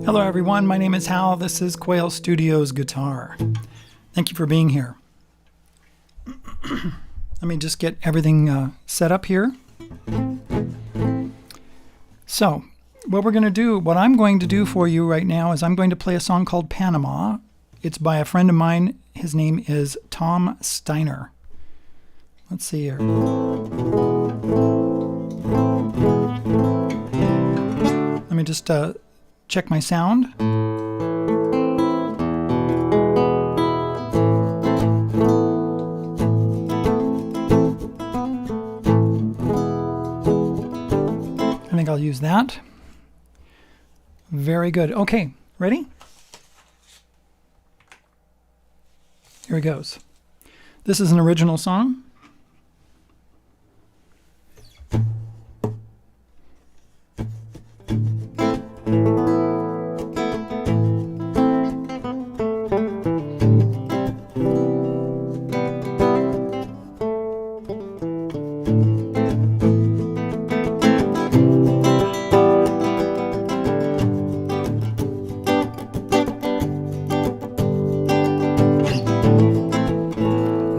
Hello everyone, my name is Hal. This is Quail Studios Guitar. Thank you for being here. Let me just get everything set up here. So, what I'm going to do for you right now is I'm going to play a song called Panama. It's by a friend of mine. His name is Tom Stiner. Let's see here. Let me just check my sound. I think I'll use that. Very good. Okay, ready? Here it goes. This is an original song.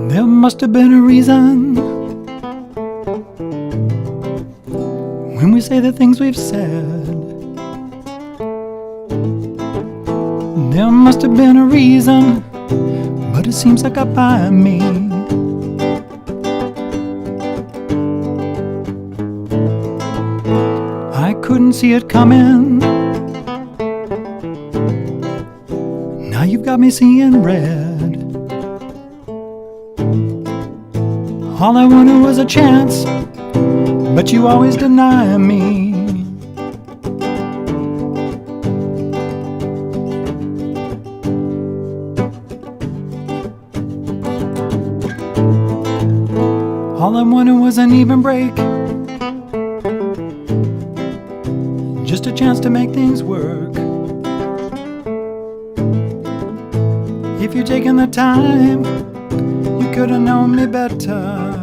There must have been a reason when we say the things we've said. There must have been a reason, but it seems like up by me. I couldn't see it coming. Now you've got me seeing red. All I wanted was a chance, but you always deny me. All I wanted was an even break, just a chance to make things work. If you'd taken the time, you could have known me better.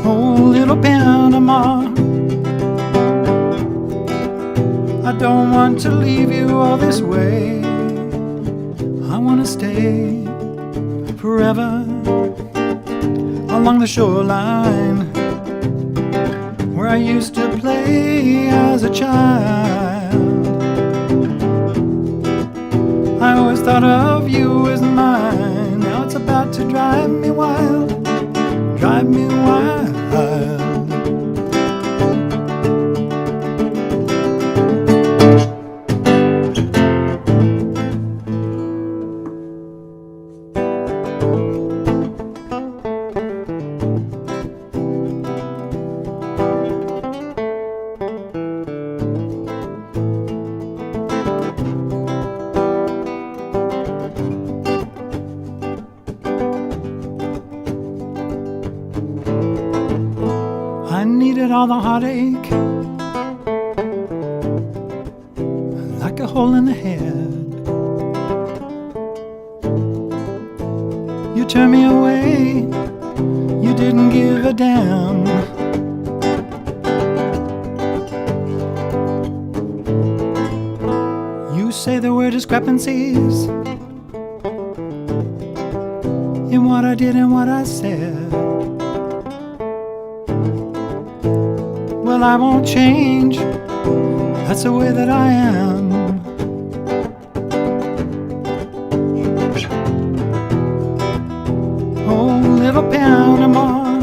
Oh, little Panama, I don't want to leave you all this way. I want to stay forever along the shoreline where I used to play as a child. I always thought of you as mine. Now it's about to drive me wild, drive me wild. I needed all the heartache, like a hole in the head. You turned me away, you didn't give a damn. You say there were discrepancies in what I did and what I said. Well, I won't change, that's the way that I am. Oh, little Panama,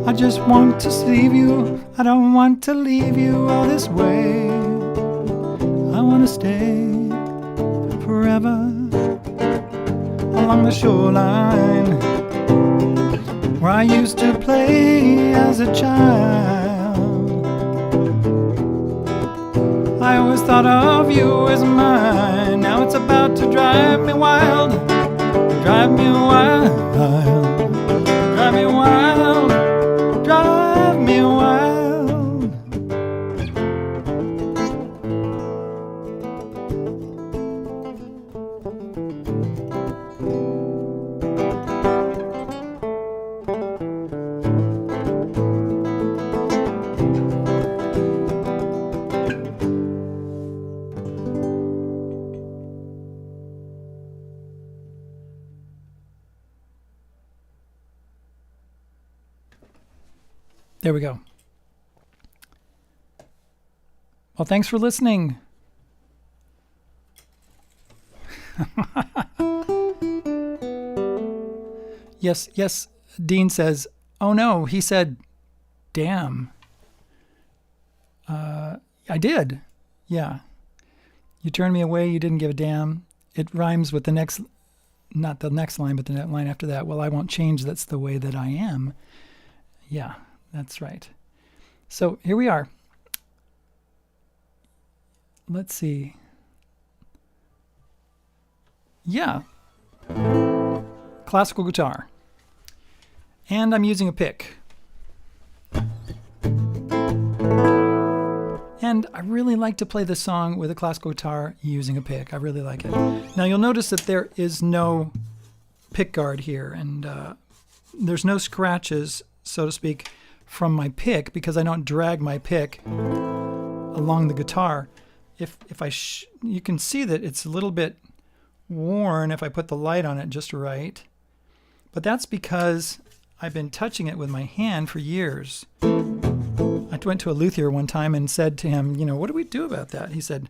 I just want to leave you. I don't want to leave you all this way. I want to stay forever along the shoreline where I used to play as a child. I always thought of you as mine. Now it's about to drive me wild, drive me wild, drive me wild, drive me wild. There we go. Well, thanks for listening. Yes, Dean says, oh no, he said, damn. I did. Yeah. You turned me away, you didn't give a damn. It rhymes with the next, not the next line, but the line after that. Well, I won't change, that's the way that I am. Yeah, that's right. So here we are. Let's see. Yeah. Classical guitar. And I'm using a pick. And I really like to play this song with a classical guitar using a pick. I really like it. Now you'll notice that there is no pick guard here, and there's no scratches, so to speak, from my pick because I don't drag my pick along the guitar. If I you can see that it's a little bit worn if I put the light on it just right, but that's because I've been touching it with my hand for years. I went to a luthier one time and said to him, what do we do about that? He said,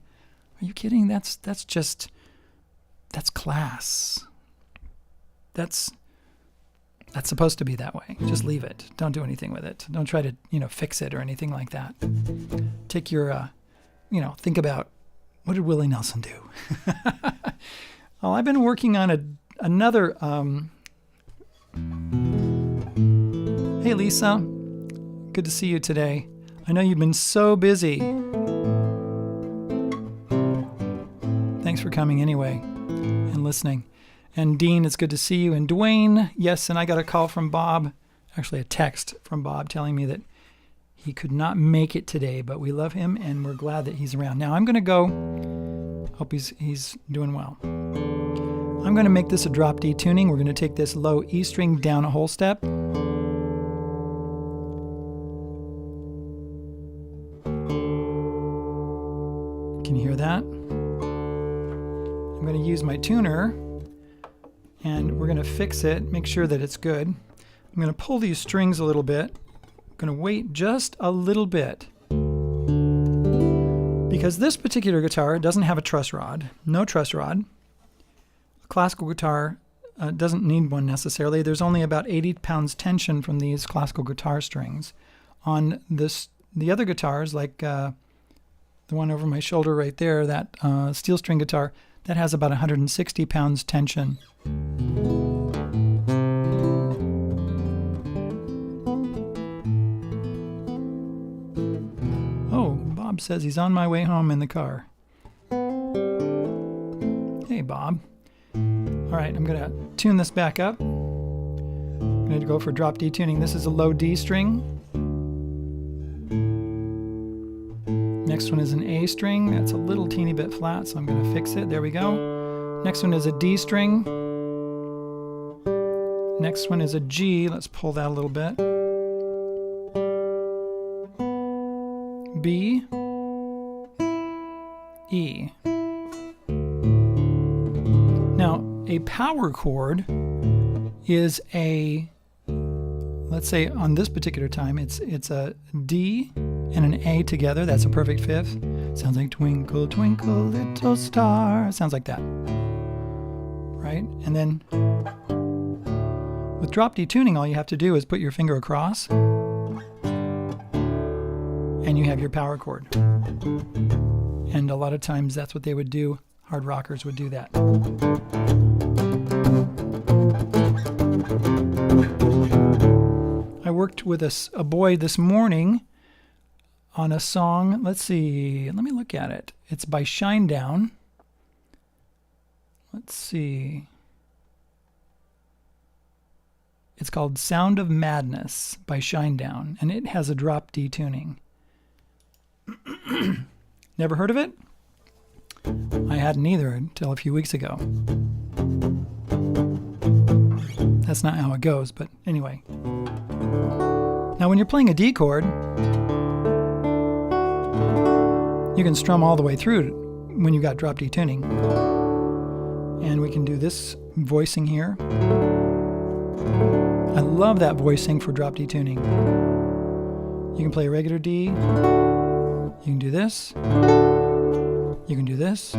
are you kidding? That's class. That's supposed to be that way. Just leave it. Don't do anything with it. Don't try to, fix it or anything like that. Take your, think about, what did Willie Nelson do? Well, I've been working on another, hey Lisa, good to see you today. I know you've been so busy. Thanks for coming anyway and listening. And Dean, it's good to see you. And Dwayne, yes, and I got a call from Bob, actually a text from Bob telling me that he could not make it today, but we love him and we're glad that he's around. Now I'm going to go. Hope he's doing well. I'm going to make this a drop D tuning. We're going to take this low E string down a whole step. Can you hear that? I'm going to use my tuner and we're going to fix it, make sure that it's good. I'm going to pull these strings a little bit. I'm going to wait just a little bit because this particular guitar doesn't have a truss rod, no truss rod. A classical guitar doesn't need one necessarily. There's only about 80 pounds tension from these classical guitar strings. On the other guitars, like the one over my shoulder right there, that steel string guitar, that has about 160 pounds tension. Oh, Bob says he's on my way home in the car. Hey, Bob. All right, I'm going to tune this back up. I'm going to go for drop D tuning. This is a low D string. Next one is an A string. That's a little teeny bit flat, so I'm going to fix it. There we go. Next one is a D string. Next one is a G. Let's pull that a little bit. B. E. Now, a power chord is let's say on this particular time, it's a D and an A together. That's a perfect fifth. Sounds like twinkle, twinkle, little star. Sounds like that. Right? And then with drop D tuning, all you have to do is put your finger across and you have your power chord. And a lot of times that's what they would do. Hard rockers would do that. I worked with a boy this morning on a song. Let's see. Let me look at it. It's by Shinedown. Let's see. It's called Sound of Madness by Shinedown, and it has a drop D tuning. Never heard of it? I hadn't either until a few weeks ago. That's not how it goes, but anyway. Now when you're playing a D chord, you can strum all the way through when you got drop D tuning. And we can do this voicing here. I love that voicing for drop D tuning. You can play a regular D. You can do this. You can do this.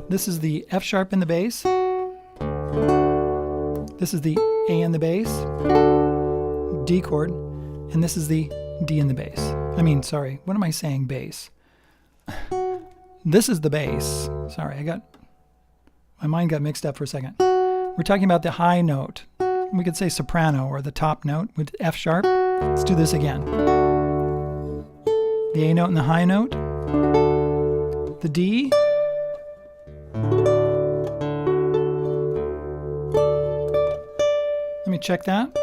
This is the F sharp in the bass. This is the A in the bass, D chord, and this is the D in the bass. I mean, sorry, what am I saying, bass? This is the bass. Sorry, my mind got mixed up for a second. We're talking about the high note. We could say soprano or the top note with F sharp. Let's do this again. The A note and the high note. The D. Let me check that.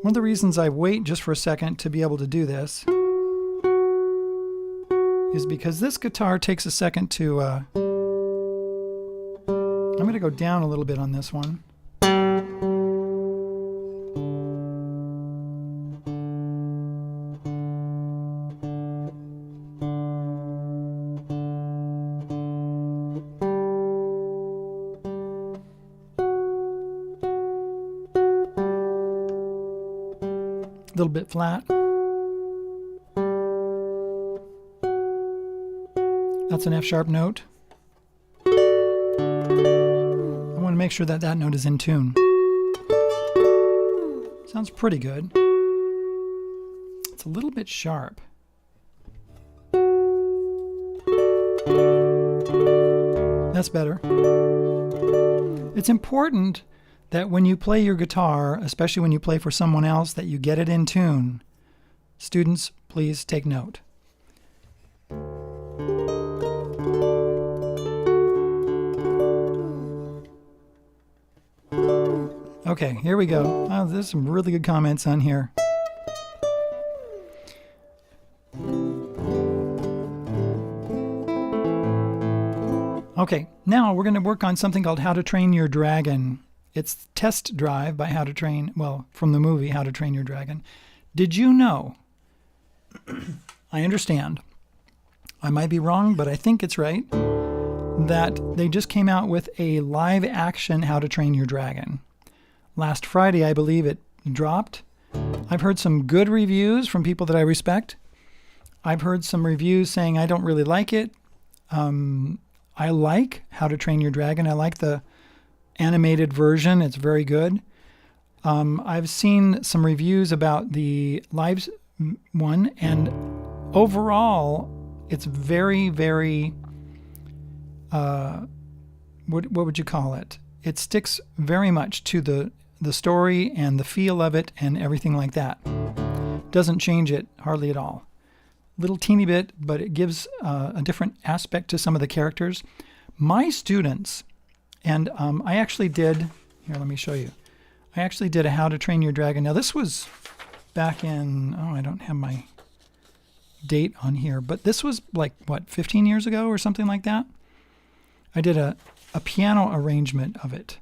One of the reasons I wait just for a second to be able to do this is because this guitar takes a second to... I'm going to go down a little bit on this one. A little bit flat. That's an F sharp note. I want to make sure that that note is in tune. Sounds pretty good. It's a little bit sharp. That's better. It's important that when you play your guitar, especially when you play for someone else, that you get it in tune. Students, please take note. Okay, here we go. Oh, there's some really good comments on here. Okay, now we're going to work on something called How to Train Your Dragon. It's Test Drive by How to Train, well, from the movie How to Train Your Dragon. Did you know, I understand, I might be wrong, but I think it's right, that they just came out with a live action How to Train Your Dragon. Last Friday, I believe it dropped. I've heard some good reviews from people that I respect. I've heard some reviews saying I don't really like it. I like How to Train Your Dragon. I like the animated version. It's very good. I've seen some reviews about the live one, and overall, it's very, very, what would you call it? It sticks very much to the story and the feel of it and everything like that. Doesn't change it hardly at all. Little teeny bit, but it gives a different aspect to some of the characters. My students, and I actually did, here, let me show you. I actually did a How to Train Your Dragon. Now this was back in, I don't have my date on here, but this was like, 15 years ago or something like that? I did a piano arrangement of it.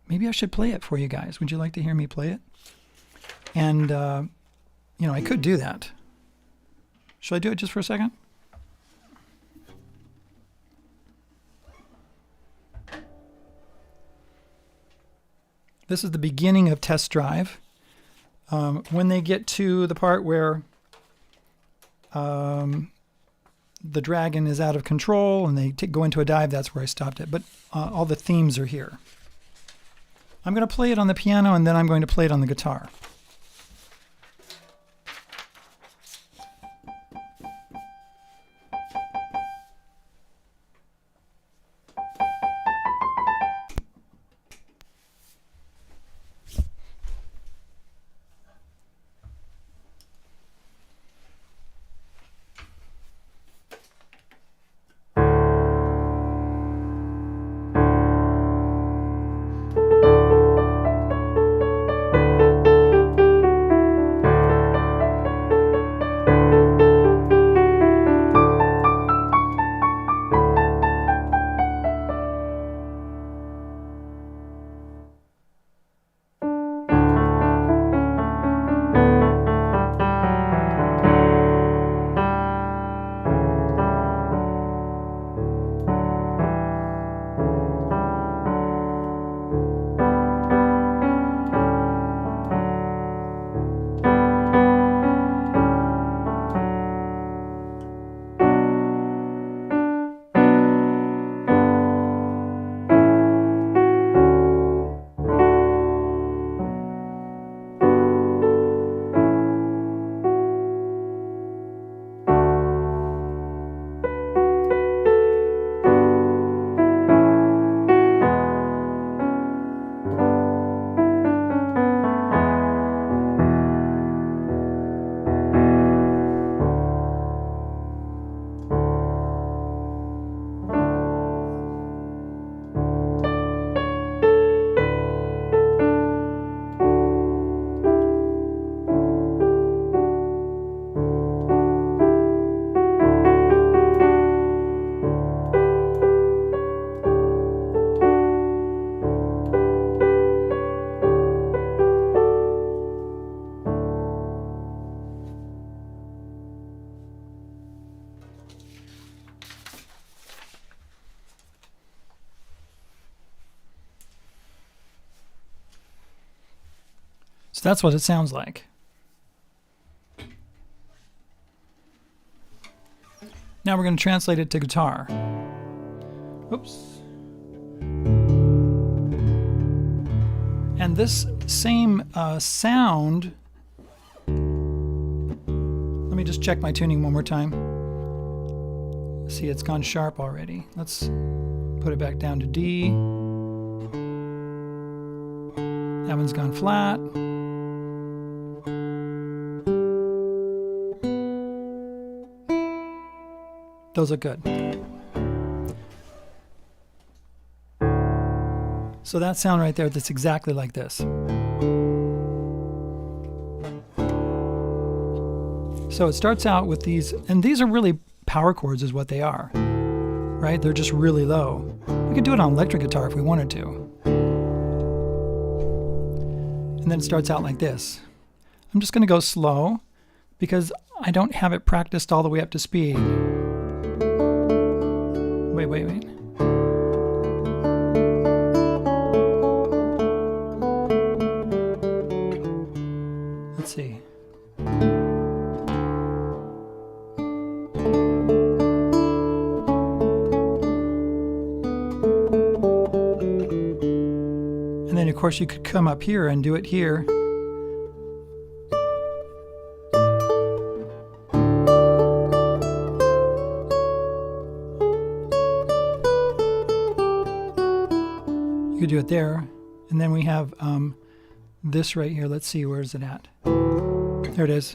Maybe I should play it for you guys. Would you like to hear me play it? And, I could do that. Should I do it just for a second? This is the beginning of Test Drive. When they get to the part where the dragon is out of control and they go into a dive, that's where I stopped it. But all the themes are here. I'm going to play it on the piano and then I'm going to play it on the guitar. So that's what it sounds like. Now we're going to translate it to guitar. Oops. And this same sound, let me just check my tuning one more time. See, it's gone sharp already. Let's put it back down to D. That one's gone flat. Those are good. So that sound right there, that's exactly like this. So it starts out with these, and these are really power chords is what they are, right? They're just really low. We could do it on electric guitar if we wanted to. And then it starts out like this. I'm just going to go slow because I don't have it practiced all the way up to speed. Wait. Let's see. And then of course you could come up here and do it here. You could do it there, and then we have this right here. Let's see, where's it at? There it is.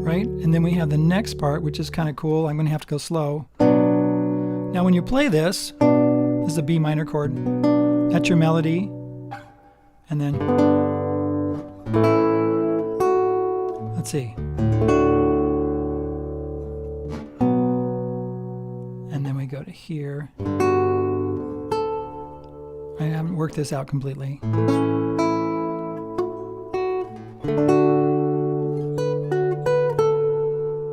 Right, and then we have the next part, which is kind of cool. I'm going to have to go slow. Now when you play this is a B minor chord. That's your melody. And then, let's see. And then we go to here. I haven't worked this out completely.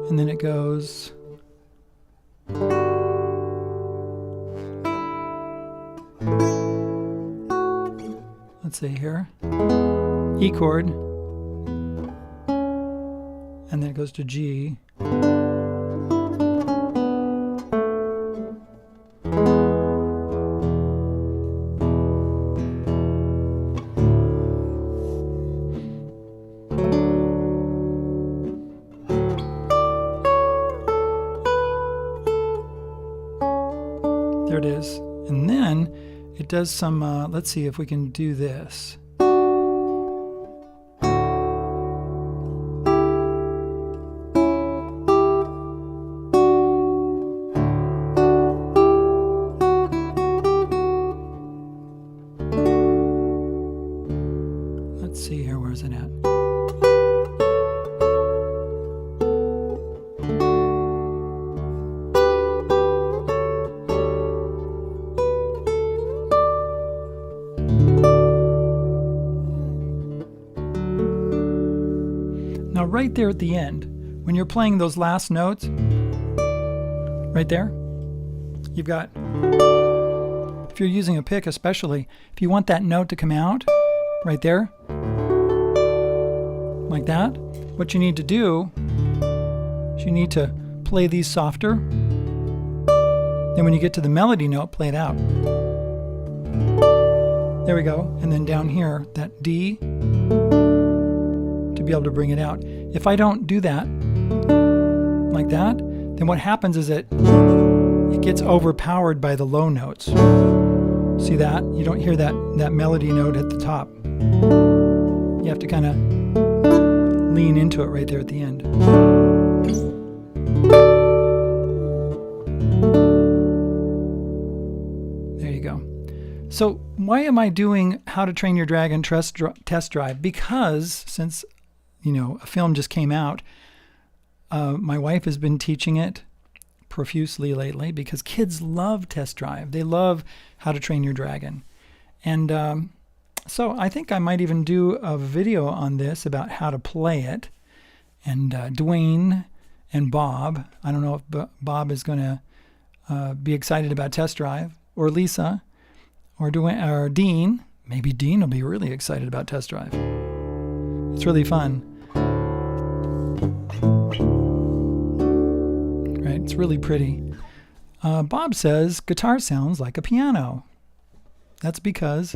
And then it goes... Let's see here, E chord, and then it goes to G. There it is, and then it does some, let's see if we can do this. Let's see here, where's it at? Now right there at the end, when you're playing those last notes, right there, you've got, if you're using a pick especially, if you want that note to come out, right there, like that, what you need to do is you need to play these softer. Then when you get to the melody note, play it out. There we go. And then down here, that D, to be able to bring it out. If I don't do that, like that, then what happens is it gets overpowered by the low notes. See that? You don't hear that melody note at the top. You have to kind of lean into it right there at the end. There you go. So why am I doing How to Train Your Dragon test drive? Because since, you know, a film just came out, my wife has been teaching it profusely lately because kids love test drive. They love How to Train Your Dragon. And So I think I might even do a video on this about how to play it. And Dwayne and Bob, I don't know if Bob is going to be excited about Test Drive, or Lisa, or Dean. Maybe Dean will be really excited about Test Drive. It's really fun. Right? It's really pretty. Bob says guitar sounds like a piano. That's because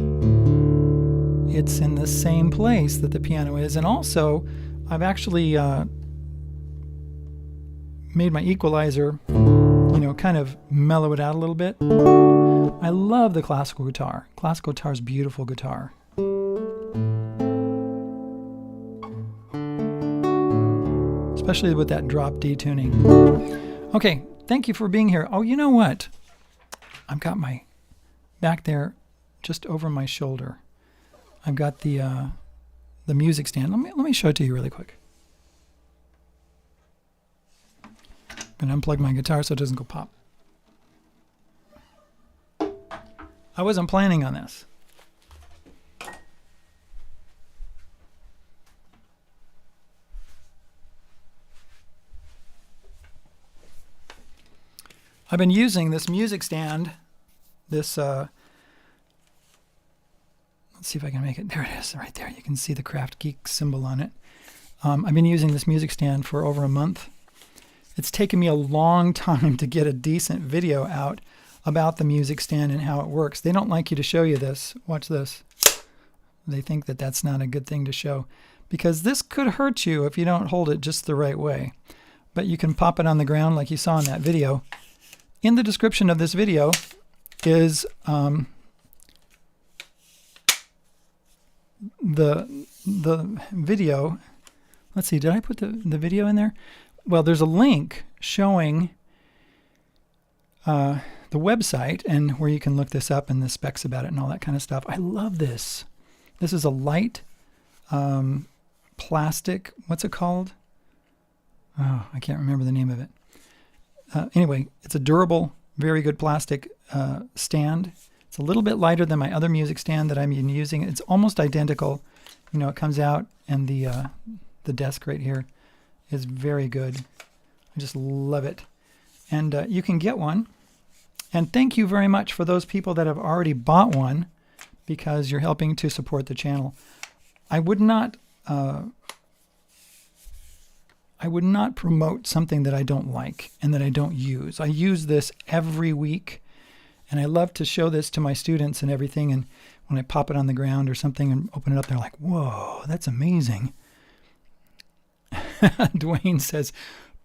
it's in the same place that the piano is. And also, I've actually made my equalizer, kind of mellow it out a little bit. I love the classical guitar. Classical guitar is beautiful guitar. Especially with that drop D tuning. Okay, thank you for being here. Oh, you know what? I've got my back there, just over my shoulder. I've got the music stand. Let me show it to you really quick. I'm gonna unplug my guitar so it doesn't go pop. I wasn't planning on this. I've been using this music stand, let's see if I can make it. There it is, right there. You can see the Kraft Geek symbol on it. I've been using this music stand for over a month. It's taken me a long time to get a decent video out about the music stand and how it works. They don't like you to show you this. Watch this. They think that that's not a good thing to show, because this could hurt you if you don't hold it just the right way. But you can pop it on the ground like you saw in that video. In the description of this video is the video. Let's see, did I put the video in there? Well, there's a link showing the website and where you can look this up and the specs about it and all that kind of stuff. I love this. This is a light plastic. What's it called? Oh, I can't remember the name of it. Anyway, it's a durable, very good plastic stand. It's a little bit lighter than my other music stand that I'm using. It's almost identical. It comes out, and the desk right here is very good. I just love it. And you can get one. And thank you very much for those people that have already bought one, because you're helping to support the channel. I would not promote something that I don't like and that I don't use. I use this every week, and I love to show this to my students and everything. And when I pop it on the ground or something and open it up, they're like, whoa, that's amazing. Dwayne says,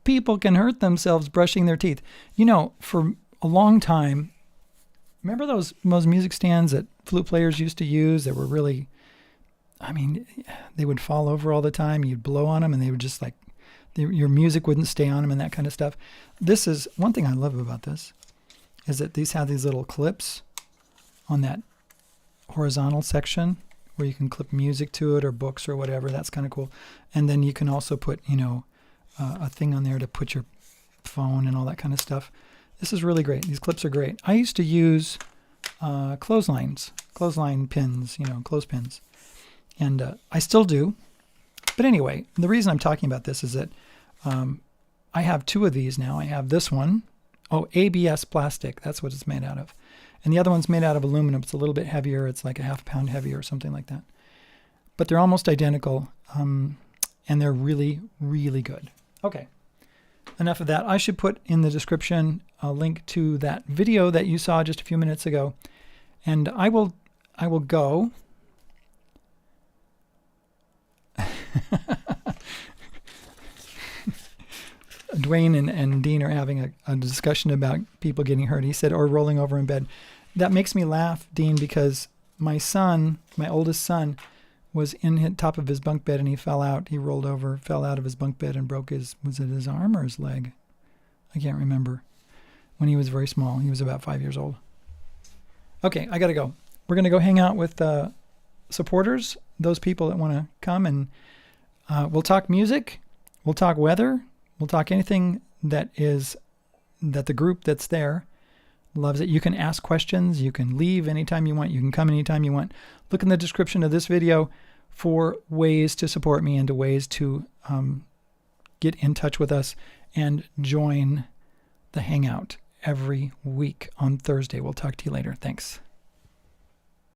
people can hurt themselves brushing their teeth. For a long time, remember those music stands that flute players used to use that were really, they would fall over all the time. You'd blow on them and they would just your music wouldn't stay on them and that kind of stuff. This is one thing I love about this, is that these have these little clips on that horizontal section where you can clip music to it or books or whatever. That's kind of cool. And then you can also put, a thing on there to put your phone and all that kind of stuff. This is really great. These clips are great. I used to use clothesline pins, clothespins. And I still do. But anyway, the reason I'm talking about this is that I have two of these now. I have this one. Oh, ABS plastic. That's what it's made out of. And the other one's made out of aluminum. It's a little bit heavier. It's like a half pound heavier or something like that. But they're almost identical. And they're really, really good. Okay. Enough of that. I should put in the description a link to that video that you saw just a few minutes ago. And I will go. Dwayne and Dean are having a discussion about people getting hurt. He said, or rolling over in bed. That makes me laugh, Dean, because my oldest son, was in the top of his bunk bed and he fell out. He rolled over, fell out of his bunk bed and broke was it his arm or his leg? I can't remember. When he was very small. He was about 5 years old. Okay, I got to go. We're going to go hang out with supporters, those people that want to come, and we'll talk music. We'll talk weather. We'll talk anything that the group that's there, loves it. You can ask questions. You can leave anytime you want. You can come anytime you want. Look in the description of this video for ways to support me and to ways to get in touch with us and join the Hangout every week on Thursday. We'll talk to you later. Thanks.